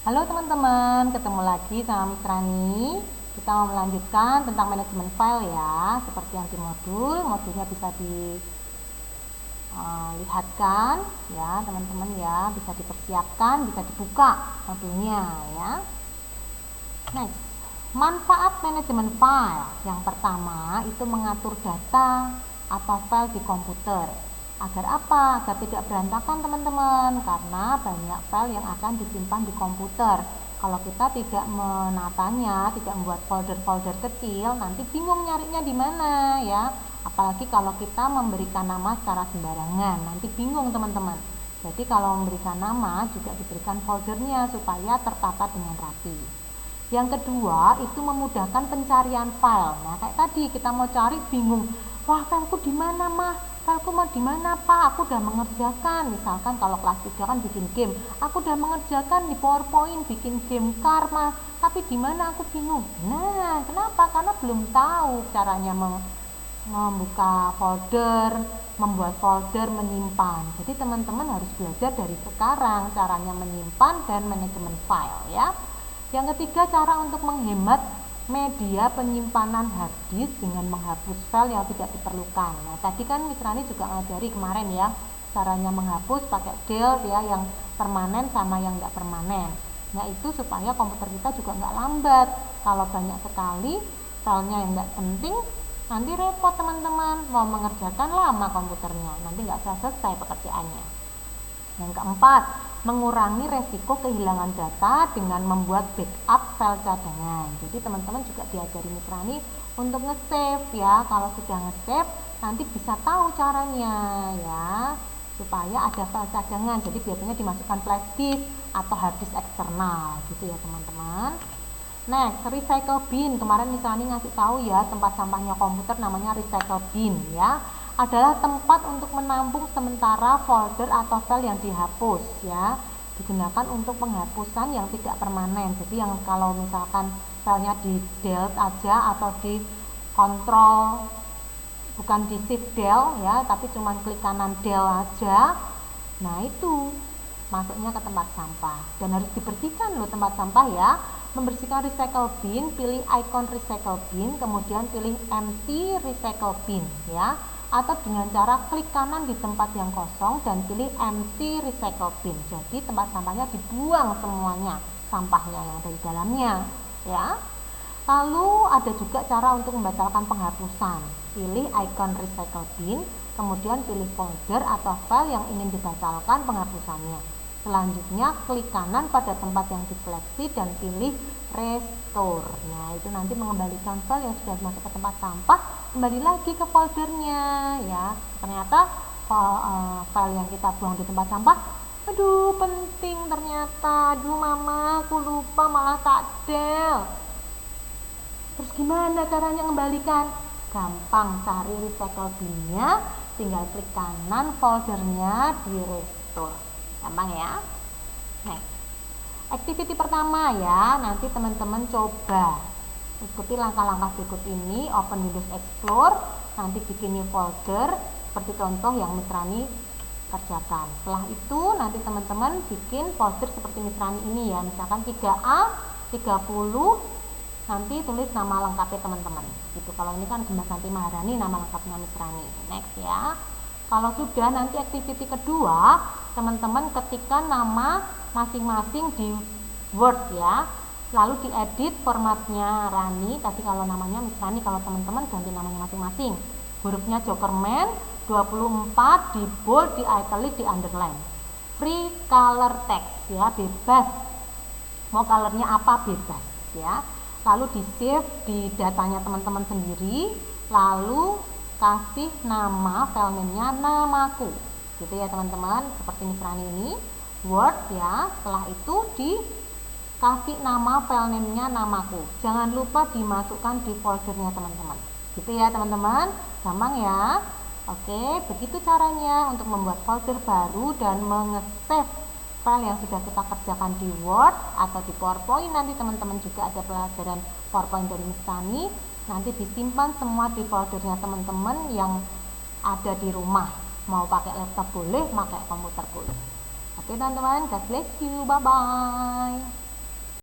Halo teman-teman, ketemu lagi sama Miss Rani. Kita mau melanjutkan tentang manajemen file ya. Seperti yang di modulnya bisa dilihatkan ya teman-teman ya, bisa dipersiapkan, bisa dibuka modulnya ya. Next, manfaat manajemen file. Yang pertama itu mengatur data atau file di komputer. Agar apa? Agar tidak berantakan teman-teman, karena banyak file yang akan disimpan di komputer. Kalau kita tidak menatanya, tidak membuat folder-folder kecil, nanti bingung nyarinya di mana ya. Apalagi kalau kita memberikan nama secara sembarangan, nanti bingung teman-teman. Jadi kalau memberikan nama juga diberikan foldernya supaya tertata dengan rapi. Yang kedua itu memudahkan pencarian file. Nah kayak tadi kita mau cari bingung, wah fileku di mana mah? Fileku mau di mana pak? Aku udah mengerjakan. Misalkan kalau kelas 3 kan bikin game, aku udah mengerjakan di PowerPoint bikin game car mah, tapi di mana aku bingung. Nah kenapa? Karena belum tahu caranya membuka folder, membuat folder, menyimpan. Jadi teman-teman harus belajar dari sekarang caranya menyimpan dan manajemen file ya. Yang ketiga, cara untuk menghemat media penyimpanan hard disk dengan menghapus file yang tidak diperlukan. Nah, tadi kan Miss Rani juga ngajari kemarin ya, caranya menghapus pakai delete ya, yang permanen sama yang enggak permanen. Nah, itu supaya komputer kita juga enggak lambat. Kalau banyak sekali filenya yang enggak penting, nanti repot teman-teman, mau mengerjakan lama komputernya, nanti enggak selesai pekerjaannya. Yang keempat, mengurangi resiko kehilangan data dengan membuat backup file cadangan. Jadi teman-teman juga diajari Miss Rani untuk nge-save ya. Kalau sudah nge-save nanti bisa tahu caranya ya, supaya ada file cadangan. Jadi biasanya dimasukkan flash disk atau hard disk eksternal gitu ya teman-teman. Next, recycle bin. Kemarin Miss Rani ngasih tahu ya, tempat sampahnya komputer namanya recycle bin ya, adalah tempat untuk menampung sementara folder atau file yang dihapus ya, digunakan untuk penghapusan yang tidak permanen. Jadi yang kalau misalkan filenya di delete aja atau di kontrol, bukan di shift del ya, tapi cuma klik kanan del aja, nah itu masuknya ke tempat sampah dan harus dibersihkan loh tempat sampah ya. Membersihkan recycle bin, pilih icon recycle bin, kemudian pilih empty recycle bin ya, atau dengan cara klik kanan di tempat yang kosong dan pilih empty recycle bin. Jadi tempat sampahnya dibuang semuanya, sampahnya yang ada di dalamnya ya. Lalu ada juga cara untuk membatalkan penghapusan. Pilih icon recycle bin, kemudian pilih folder atau file yang ingin dibatalkan penghapusannya. Selanjutnya klik kanan pada tempat yang diseleksi dan pilih restore. Nah itu nanti mengembalikan file yang sudah masuk ke tempat sampah kembali lagi ke foldernya ya. Ternyata file yang kita buang di tempat sampah, aduh penting ternyata, aduh mama aku lupa malah tak del. Terus gimana caranya mengembalikan? Gampang, cari recycle bin-nya, tinggal klik kanan foldernya, di restore. Gampang ya. Next, activity pertama ya, nanti teman-teman coba ikuti langkah-langkah berikut ini. Open Windows Explorer, nanti bikin new folder seperti contoh yang Miss Rani kerjakan. Setelah itu nanti teman-teman bikin folder seperti Miss Rani ini ya, misalkan 3A 30, nanti tulis nama lengkapnya teman-teman gitu. Kalau ini kan Gemas Maharani, nama lengkapnya Miss Rani. Next ya. Kalau sudah, nanti activity kedua teman-teman ketikkan nama masing-masing di Word ya, lalu diedit formatnya Rani. Tadi kalau namanya Miss Rani, kalau teman-teman ganti namanya masing-masing. Hurufnya Jokerman 24, di bold, di italic, di underline. Free color text ya, bebas. Mau colornya apa bebas ya. Lalu di save di datanya teman-teman sendiri, lalu kasih nama filename-nya namaku gitu ya teman-teman, seperti Miss Rani ini Word ya. Setelah itu dikasih nama filename-nya namaku, jangan lupa dimasukkan di foldernya teman-teman gitu ya teman-teman, gampang ya. Oke, begitu caranya untuk membuat folder baru dan menge-save file yang sudah kita kerjakan di Word atau di PowerPoint. Nanti teman-teman juga ada pelajaran PowerPoint dari Miss Rani, nanti disimpan semua di foldernya teman-teman yang ada di rumah. Mau pakai laptop boleh, pakai komputer boleh. Oke teman-teman, God bless you, bye bye.